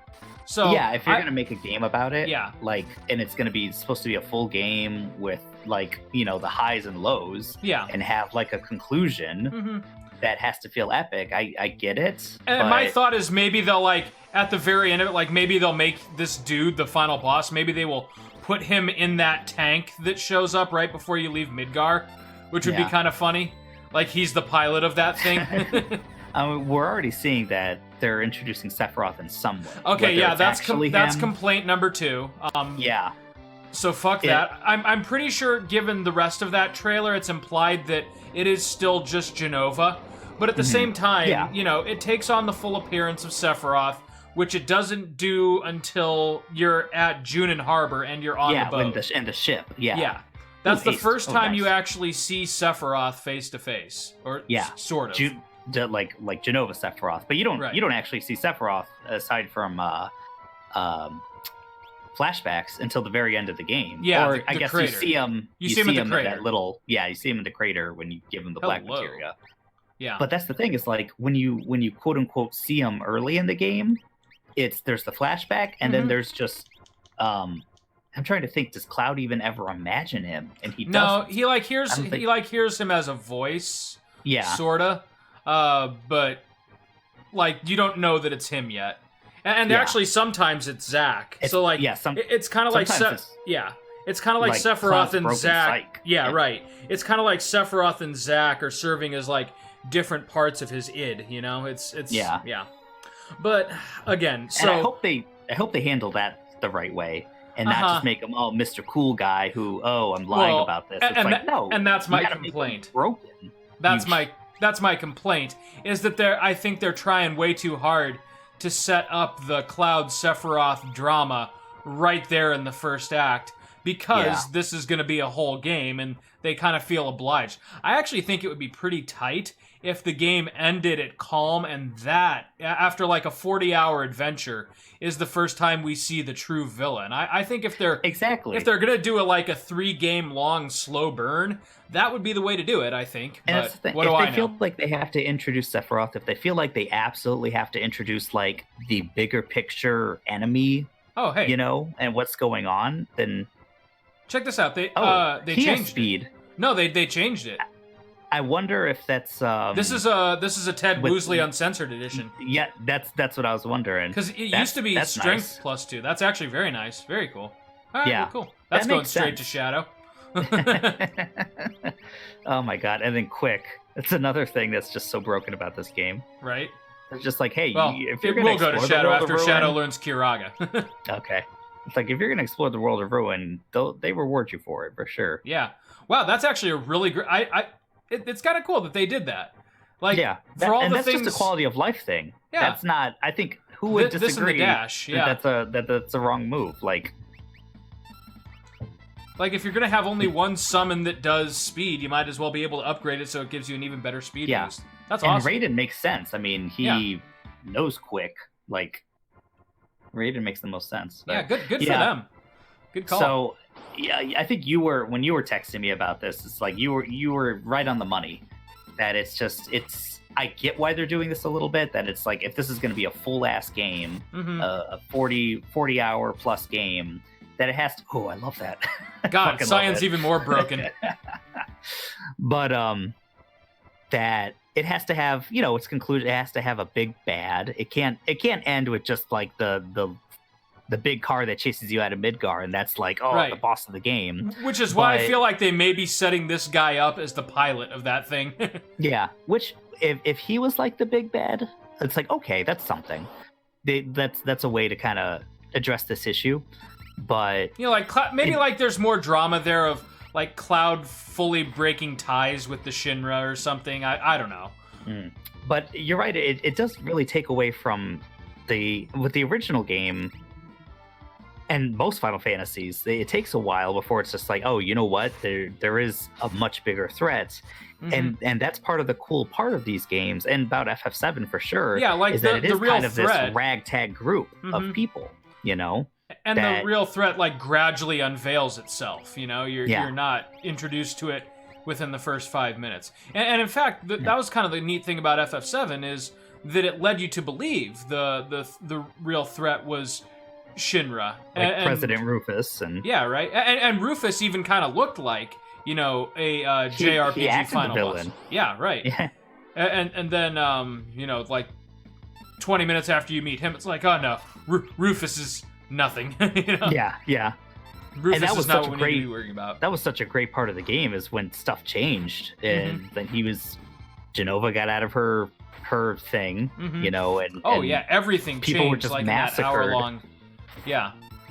So if you're gonna make a game about it, and it's gonna be supposed to be a full game with the highs and lows, and have like a conclusion that has to feel epic. I get it. And my thought is maybe they'll at the very end of it, maybe they'll make this dude the final boss. Maybe they will put him in that tank that shows up right before you leave Midgar, which would be kind of funny. Like he's the pilot of that thing. We're already seeing that they're introducing Sephiroth in some way. Okay, that's complaint number 2. So fuck that. I'm pretty sure, given the rest of that trailer, it's implied that it is still just Jenova. But at the same time, it takes on the full appearance of Sephiroth, which it doesn't do until you're at Junin Harbor and you're on the boat. And the ship. Yeah. That's the first time you actually see Sephiroth face to face, or sort of. Like Jenova Sephiroth, but you don't actually see Sephiroth aside from flashbacks until the very end of the game. Yeah, or I guess crater. you see him. You see him in the crater. You see him in the crater when you give him the black materia. Yeah, but that's the thing is like when you quote unquote see him early in the game, there's the flashback and then there's just I'm trying to think. Does Cloud even ever imagine him? And he doesn't. No, he hears him as a voice. Yeah, sorta. But you don't know that it's him yet, and actually sometimes it's Zack. It's kind of like it's kind of like Sephiroth and Zack. Right. It's kind of like Sephiroth and Zack are serving as different parts of his id. It's. But again, And so I hope they handle that the right way and not just make him Mr. Cool Guy who I'm lying about this. It's like no, and that's my you gotta make complaint. him broken. That's my complaint is that I think they're trying way too hard to set up the Cloud Sephiroth drama right there in the first act because this is going to be a whole game and they kind of feel obliged. I actually think it would be pretty tight if the game ended at calm and that, after like a 40-hour adventure, is the first time we see the true villain. I think if they're going to do like a 3-game long slow burn, that would be the way to do it, I think. And but what do I know? If they feel like they have to introduce Sephiroth, if they feel like they absolutely have to introduce like the bigger picture enemy, and what's going on, then check this out. They he changed has speed. It. No, they changed it. I wonder if that's this is a Ted Woosley uncensored edition. Yeah, that's what I was wondering. Because it used to be strength nice. +2. That's actually very nice. Very cool. All right, yeah, cool. That's going straight sense. to Shadow. Oh my god! And then Quick. It's another thing that's just so broken about this game. Right. It's just like, hey, well, if you're it will go to Shadow after Shadow learns Kiraga. Okay. It's like if you're gonna explore the world of Ruin, they reward you for it for sure. Yeah. Wow, that's actually a really great. It's kind of cool that they did that. Like, for all the that's things, just a quality of life thing. Yeah. That's not. I think who would disagree? This and the dash. Yeah. That's a wrong move. Like if you're gonna have only one summon that does speed, you might as well be able to upgrade it so it gives you an even better speed boost. That's awesome. And Raiden makes sense. I mean, he knows Quick. Like Raiden makes the most sense. But, yeah, good for them. Good call. So, yeah, I think when you were texting me about this, it's like you were right on the money. That it's I get why they're doing this a little bit. That it's like if this is going to be a full ass game, a 40 hour plus game, that it has to. Oh, I love that. God, science even more broken. But that it has to have, its conclusion. It has to have a big bad. It can't end with just like the big car that chases you out of Midgar, and that's like, the boss of the game. Which is why I feel like they may be setting this guy up as the pilot of that thing. Yeah, which if he was like the big bad, it's like, okay, that's something. That's a way to kind of address this issue. But like there's more drama there of like Cloud fully breaking ties with the Shinra or something. I don't know. But you're right. It does really take away from with the original game and most Final Fantasies. It takes a while before it's just like, oh, you know what? There is a much bigger threat. Mm-hmm. And that's part of the cool part of these games, and about FF7 for sure. Yeah, like is that it is real kind of threat. This ragtag group of people, And the real threat like gradually unveils itself. You're not introduced to it within the first 5 minutes. And in fact, that was kind of the neat thing about FF7 is that it led you to believe the real threat was Shinra, like President Rufus, and right. And Rufus even kind of looked like a JRPG final boss. Yeah, right. Yeah. And then like 20 minutes after you meet him, it's like, oh no, Rufus is nothing. Yeah. Rufus and that was is not such what a we need to be worrying about. That was such a great part of the game is when stuff changed, and then Jenova got out of her thing, and everything people changed. Were just like massacred. In that hour-long,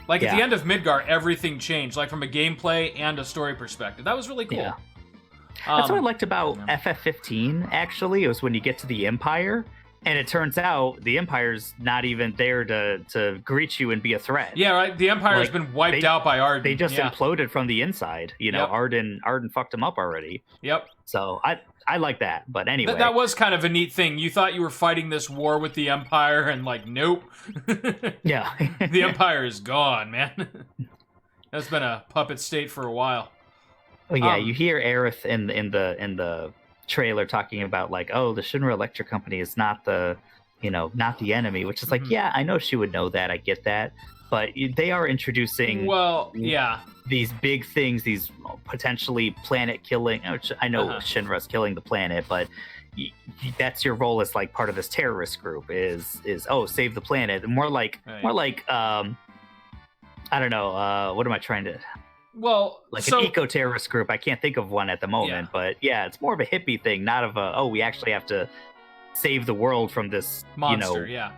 at the end of Midgar, everything changed, like from a gameplay and a story perspective. That was really cool. Yeah. That's what I liked about FF15. Actually, it was when you get to the Empire. And it turns out the Empire's not even there to greet you and be a threat. Yeah, right. The Empire has been wiped out by Ardyn. They just imploded from the inside. Ardyn fucked them up already. Yep. So I like that. But anyway, that was kind of a neat thing. You thought you were fighting this war with the Empire, and like, nope. Yeah. The Empire is gone, man. That's been a puppet state for a while. Well, yeah, you hear Aerith in the trailer talking about like, oh, the Shinra Electric Company is not the enemy, which is like, yeah, I know she would know that, I get that, but they are introducing these big things, these potentially planet killing, which I know Shinra's killing the planet, but that's your role as like part of this terrorist group is save the planet. More like I don't know, what am I trying to an eco-terrorist group. I can't think of one at the moment, but yeah, it's more of a hippie thing, not of we actually have to save the world from this monster. Yeah.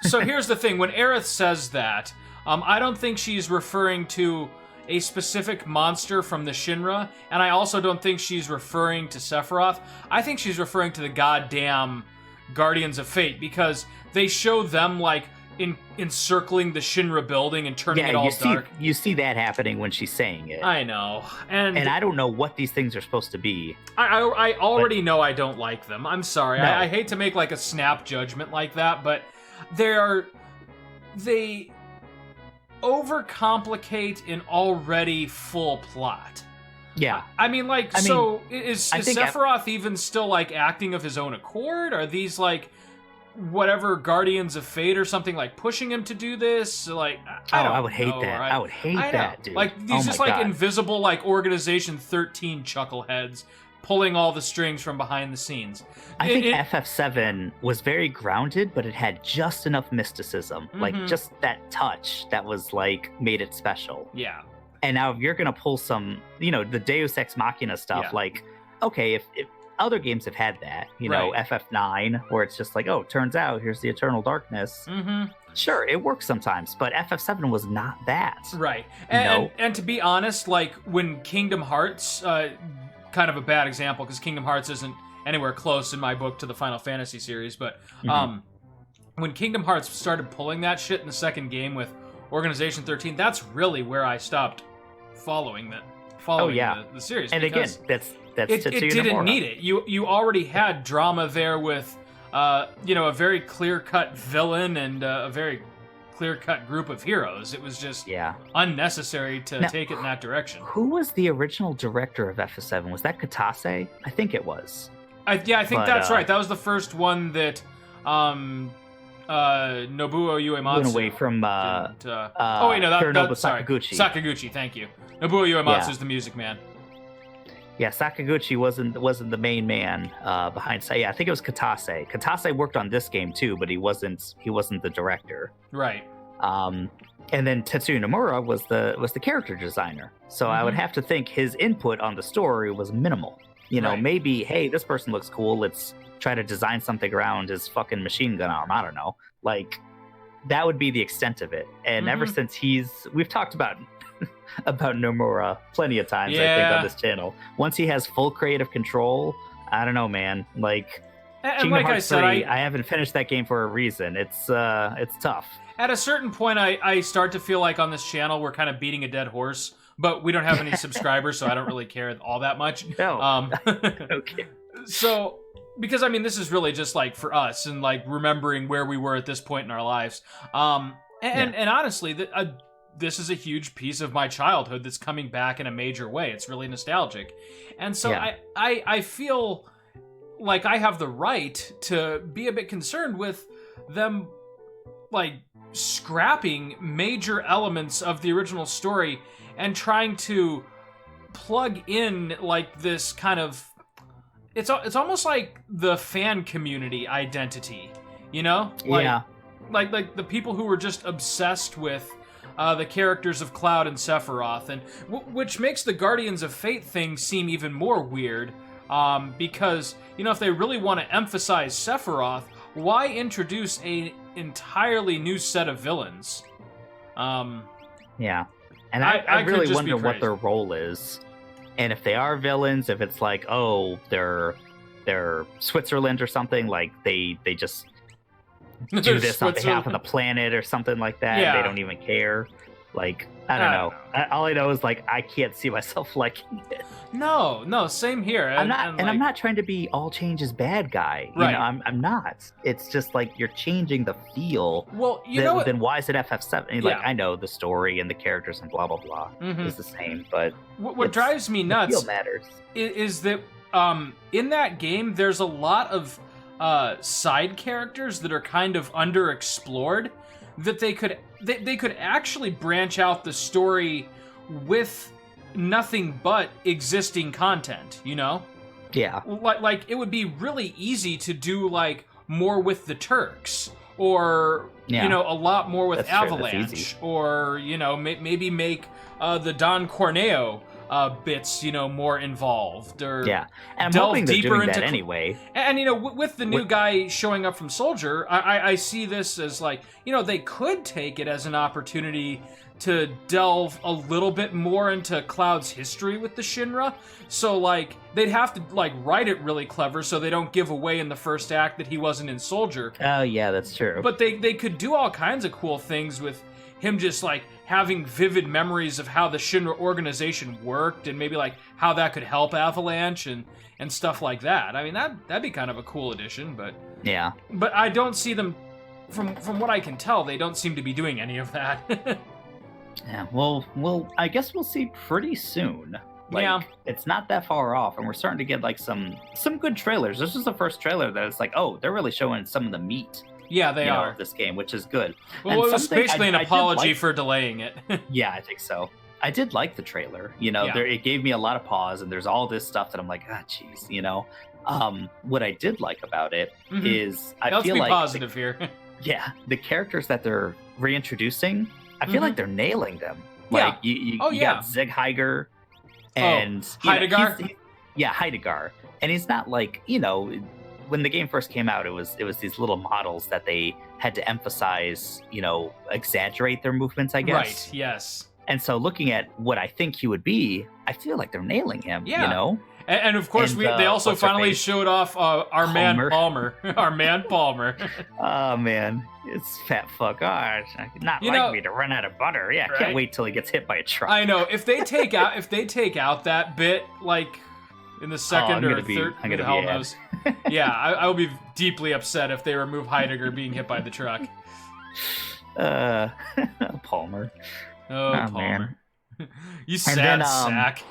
So here's the thing: when Aerith says that, I don't think she's referring to a specific monster from the Shinra, and I also don't think she's referring to Sephiroth. I think she's referring to the goddamn Guardians of Fate, because they show them like encircling the Shinra building and turning it all dark. You see that happening when she's saying it. I know, and I don't know what these things are supposed to be. I already know I don't like them. I'm sorry. No. I hate to make like a snap judgment like that, but they overcomplicate an already full plot. Yeah. I mean, is Sephiroth even still like acting of his own accord? Are these like whatever Guardians of Fate or something like pushing him to do this? Like, I would hate that. I would hate that, dude. Like these just like invisible like Organization 13 chuckleheads pulling all the strings from behind the scenes. I think FF7 was very grounded, but it had just enough mysticism, like just that touch that was like made it special. Yeah. And now if you're gonna pull some, the Deus Ex Machina stuff, like, okay, if other games have had that, know, FF9, where it's just like, oh, turns out here's the Eternal Darkness. Sure, it works sometimes, but FF7 was not that. Right. And to be honest, like when Kingdom Hearts, kind of a bad example because Kingdom Hearts isn't anywhere close in my book to the Final Fantasy series, but when Kingdom Hearts started pulling that shit in the second game with Organization 13, that's really where I stopped following the series. And again, that's it didn't Nomura. need it. You already had drama there with a very clear-cut villain and a very clear-cut group of heroes. It was just unnecessary to take it in that direction. Who was the original director of FF7? Was that Katase? I think it was. I think that's right. That was the first one that Nobuo Uematsu went away from Sakaguchi. Sakaguchi, thank you. Nobuo Uematsu is the music man. Yeah, Sakaguchi wasn't the main man behind. I think it was Katase. Katase worked on this game too, but he wasn't the director. Right. And then Tetsuya Nomura was the character designer. So I would have to think his input on the story was minimal. Maybe, hey, this person looks cool. Let's try to design something around his fucking machine gun arm. I don't know. Like, that would be the extent of it. And ever since we've talked about Nomura plenty of times, I think, on this channel. Once he has full creative control, I don't know, man. Like, Kingdom Hearts 3, I haven't finished that game for a reason. It's tough. At a certain point, I start to feel like on this channel we're kind of beating a dead horse, but we don't have any subscribers, so I don't really care all that much. No. Okay. So, because I mean, this is really just like for us and like remembering where we were at this point in our lives. And honestly, this is a huge piece of my childhood that's coming back in a major way. It's really nostalgic. And so I feel like I have the right to be a bit concerned with them, like, scrapping major elements of the original story and trying to plug in, like, this kind of... It's almost like the fan community identity, Like the people who were just obsessed with the characters of Cloud and Sephiroth, and which makes the Guardians of Fate thing seem even more weird, because, if they really want to emphasize Sephiroth, why introduce an entirely new set of villains? Yeah. And I really wonder what their role is. And if they are villains, if it's like, oh, they're Switzerland or something, like they just do this on behalf of the planet or something like that. Yeah. They don't even care. Like, I don't know. All I know is, like, I can't see myself liking it. No, same here. I'm not trying to be all change is bad guy. Right. I'm not. It's just like you're changing the feel. Well, then why is it FF7? Like, I know the story and the characters and blah blah blah is the same, but what drives me nuts the feel matters. Is that in that game there's a lot of side characters that are kind of underexplored, that they could actually branch out the story with nothing but existing content, Yeah. Like it would be really easy to do like more with the Turks, or a lot more with Avalanche, or maybe make the Don Corneo bits, more involved, or Yeah, and I'm delve hoping they're deeper doing into that anyway. And with the new guy showing up from Soldier, I see this as like, they could take it as an opportunity to delve a little bit more into Cloud's history with the Shinra. So like they'd have to like write it really clever so they don't give away in the first act that he wasn't in Soldier. Oh yeah, that's true. But they could do all kinds of cool things with him just like having vivid memories of how the Shinra organization worked and maybe like how that could help Avalanche and stuff like that. I mean, that'd be kind of a cool addition, but yeah. But I don't see them from what I can tell, they don't seem to be doing any of that. Yeah, well, I guess we'll see pretty soon. Like, Yeah. It's not that far off, and we're starting to get like some good trailers. This is the first trailer that it's like, oh, they're really showing some of the meat. Yeah, they are. Of this game, which is good. Well, And it was something basically an I did apology like- for delaying it. Yeah, I think so. I did like the trailer. Yeah. It gave me a lot of pause, and there's all this stuff that I'm like, jeez. What I did like about it Mhm. is I Let's feel be like positive here. the characters that they're reintroducing, I feel like they're nailing them. Like you got Zig Heiger and Heidegger? Heidegger, and he's not like when the game first came out, it was these little models that they had to emphasize, exaggerate their movements, I guess. Right. Yes. And so looking at what I think he would be, I feel like they're nailing him. Yeah. And of course, And, they also what's her finally face? showed off our man Palmer. Our man Palmer. Oh man, it's fat fuck. Oh, not me to run out of butter. Yeah, I Right? can't wait till he gets hit by a truck. I know. If they take out that bit, like in the second or third, I'm who gonna the hell be knows? Yeah, I will be deeply upset if they remove Heidegger being hit by the truck. Palmer. Oh, Oh, Palmer. You And sad then, sack.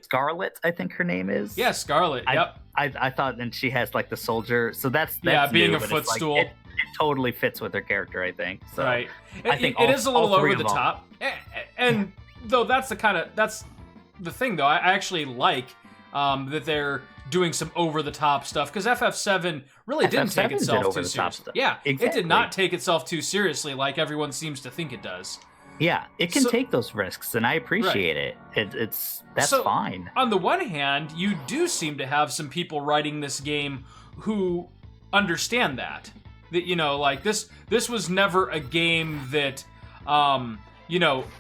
Scarlet, I think her name is. Yeah, Scarlet. Yep. I thought, and she has like the soldier. So that's being new, a but it's, like, footstool. it totally fits with her character, I think. So Right. I think it is a little all three over the of them- top. And though that's the thing though. I actually like that they're doing some over the top stuff because FF7 really didn't take FF7 did itself too over-the-top seriously. stuff. Yeah, it Exactly. did not take itself too seriously like everyone seems to think it does. Yeah, it can So- take those risks, and I appreciate it. That's So- fine. On the one hand, you do seem to have some people writing this game who understand that like this was never a game that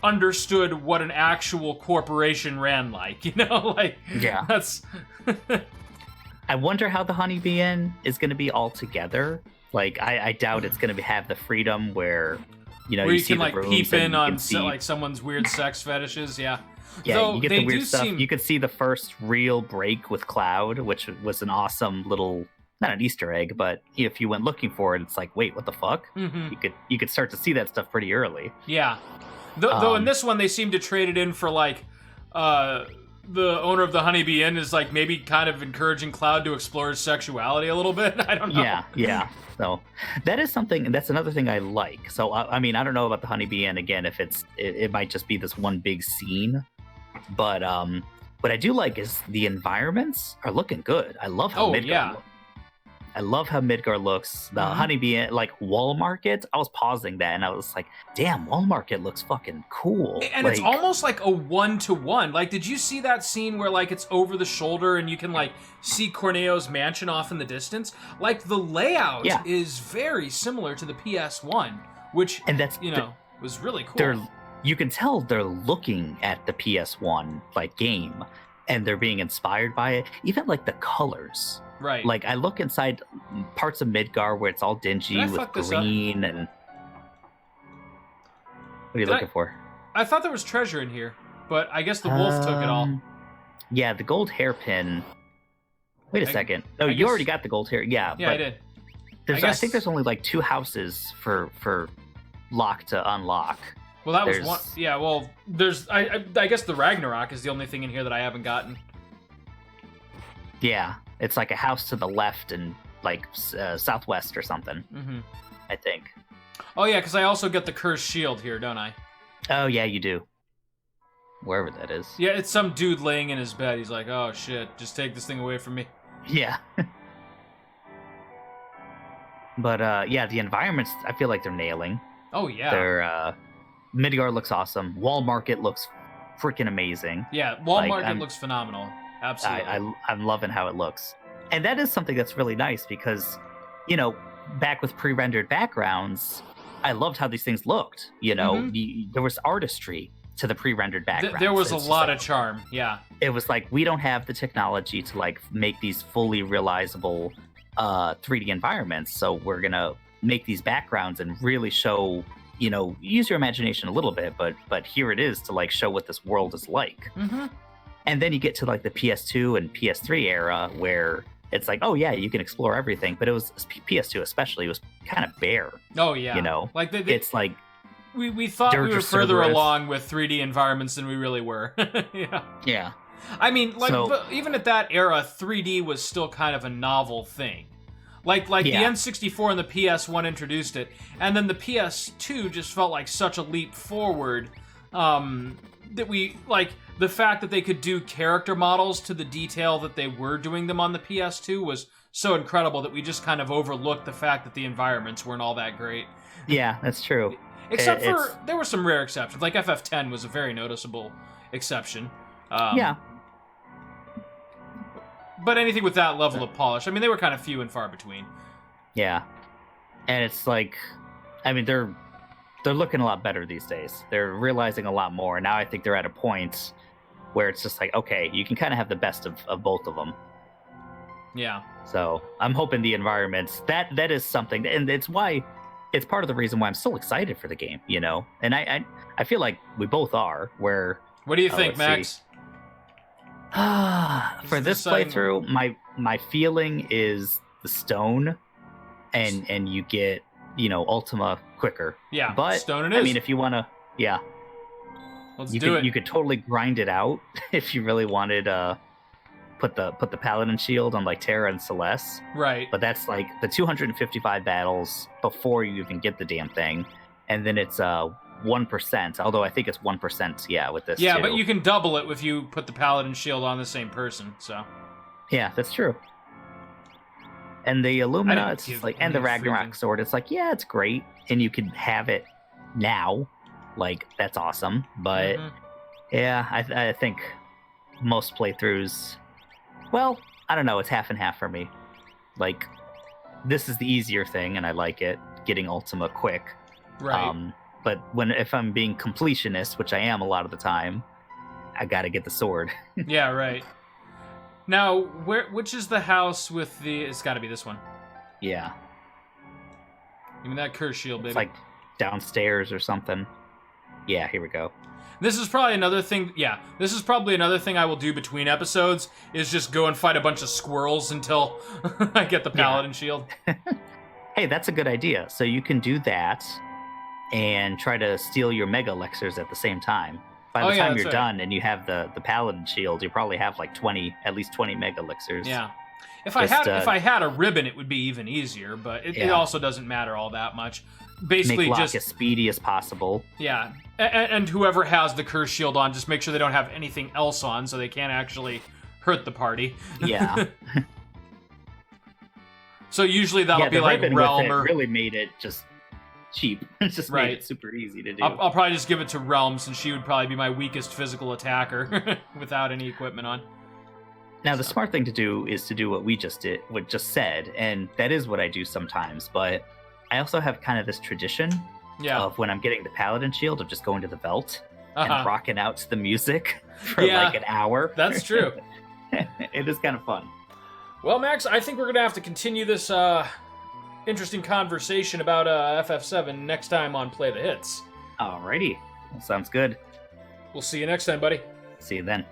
understood what an actual corporation ran like. Yeah. That's I wonder how the Honeybee Inn is going to be all together. Like, I doubt it's going to have the freedom where where you you see can the like rooms peep and in you on can see, like someone's weird sex fetishes. Yeah. yeah, Though you get they the weird do stuff. seem- You could see the first real break with Cloud, which was an awesome little, not an Easter egg, but if you went looking for it, it's like, wait, what the fuck? Mhm. You could start to see that stuff pretty early. Yeah. Though in Um, this one they seem to trade it in for like the owner of the Honeybee Inn is like maybe kind of encouraging Cloud to explore his sexuality a little bit. I don't know. Yeah. So that is something. That's another thing I like. So I mean, I don't know about the Honeybee Inn again. If it might just be this one big scene, but what I do like is the environments are looking good. I love how Midgar yeah. looks. I love how Midgar looks. The Mhm. Honeybee Inn, like Wall Market. I was pausing that and I was like, damn, Wall Market looks fucking cool. And it's almost like a 1-to-1. Like, did you see that scene where like it's over the shoulder and you can like see Corneo's mansion off in the distance? Like the layout Yeah. is very similar to the PS1, which and that's was really cool. you can tell they're looking at the PS1 like game and they're being inspired by it. Even like the colors. Right. Like I look inside parts of Midgar where it's all dingy Did I with fuck this up? green and what are you Did looking for? I thought there was treasure in here, but I guess the wolf took it all. Yeah, the gold hairpin. Wait a second. Oh, I you guess- already got the gold hair. Yeah, Yeah, but I did. There's, I I, guess- think there's only like 2 houses for lock to unlock. Well, that was There's- one. Yeah, well, there's. I guess the Ragnarok is the only thing in here that I haven't gotten. Yeah, it's like a house to the left and like southwest or something. Mm-hmm. I think. Oh yeah, because I also get the cursed shield here, don't I? Oh yeah, you do. Wherever that is. Yeah, it's some dude laying in his bed. He's like, "Oh shit, just take this thing away from me." Yeah. But yeah, the environments I feel like they're nailing. Oh yeah. They're Midgar looks awesome. Wall Market looks freaking amazing. Yeah, Wall Like, Market I'm- looks phenomenal. Absolutely. I'm loving how it looks. And that is something that's really nice because, you know, back with pre-rendered backgrounds, I loved how these things looked. You know, Mhm. there was artistry to the pre-rendered backgrounds. There was a It's just lot like- of charm. Yeah. It was like, we don't have the technology to like make these fully realizable 3D environments, so we're gonna make these backgrounds and really show, you know, use your imagination a little bit, but here it is to like show what this world is like. Mm-hmm. And then you get to like the PS2 and PS3 era where it's like, oh yeah, you can explore everything, but it was PS2 especially, it was kind of bare. Oh yeah. You know, like it's like we thought we Dirge were or further Cerberus. along with 3D environments than we really were. Yeah. yeah, I mean, like, So- but even at that era, 3D was still kind of a novel thing. Like Yeah. the N64 and the PS1 introduced it, and then the PS2 just felt like such a leap forward. That we like the fact that they could do character models to the detail that they were doing them on the PS2 was so incredible that we just kind of overlooked the fact that the environments weren't all that great. yeah, that's true. Except It's- for there were some rare exceptions. Like FF10 was a very noticeable exception. Yeah, But anything with that level of polish, I mean, they were kind of few and far between. yeah, and it's like, I mean, they're looking a lot better these days. They're realizing a lot more. Now I think they're at a point where it's just like, okay, you can kind of have the best of both of them. Yeah. So I'm hoping the environments that is something, and it's part of the reason why I'm so excited for the game. You know, and I feel like we both are. Where What do you think, let's Max? for this deciding- playthrough, my feeling is the stone, and you get, you know, Ultima quicker. Yeah, But Stone it is. I mean, if you want to, yeah, Let's you do could it. you could totally grind it out if you really wanted. Put the Paladin shield on like Terra and Celeste, Right. but that's like the 255 battles before you even get the damn thing, and then it's 1%. Although I think it's 1%. Yeah, with this. Yeah, too. but you can double it if you put the Paladin shield on the same person. So Yeah, that's true. And the Illumina, didn't it's give just like, and the any Ragnarok freaking- sword, it's like, yeah, it's great, and you can have it now, like that's awesome. But Mhm. yeah, I think most playthroughs, well, I don't know, it's half and half for me. Like, this is the easier thing, and I like it, getting Ultima quick. Right. But if I'm being completionist, which I am a lot of the time, I gotta get the sword. Yeah. Right. Now, which is the house with the? It's got to be this one. Yeah, I mean that curse shield, baby. it's like downstairs or something. Yeah, here we go. This is probably another thing. Yeah, this is probably another thing I will do between episodes is just go and fight a bunch of squirrels until I get the Paladin shield. Hey, that's a good idea. So you can do that and try to steal your Mega Elixirs at the same time. By Oh, the yeah, time that's you're right. done and you have the Paladin shield, you probably have like at least 20 Mega Elixirs. Yeah. If Just, I had a ribbon, it would be even easier. But it Yeah. also doesn't matter all that much. Make Basically, Locke just as speedy as possible. yeah. And whoever has the curse shield on, just make sure they don't have anything else on, so they can't actually hurt the party. Yeah. So usually that'll yeah, be the like ribbon Realm with it or really made it just cheap. It just Right. made it super easy to do. I'll probably just give it to Realm, since she would probably be my weakest physical attacker without any equipment on. Now, the smart thing to do is to do what we just said, and that is what I do sometimes. But I also have kind of this tradition Yeah. of when I'm getting the Paladin shield of just going to the Velt Uh-huh. and rocking out to the music for Yeah, like an hour. That's true. It is kind of fun. Well, Max, I think we're going to have to continue this interesting conversation about FF7 next time on Play the Hits. Alrighty, sounds good. We'll see you next time, buddy. See you then.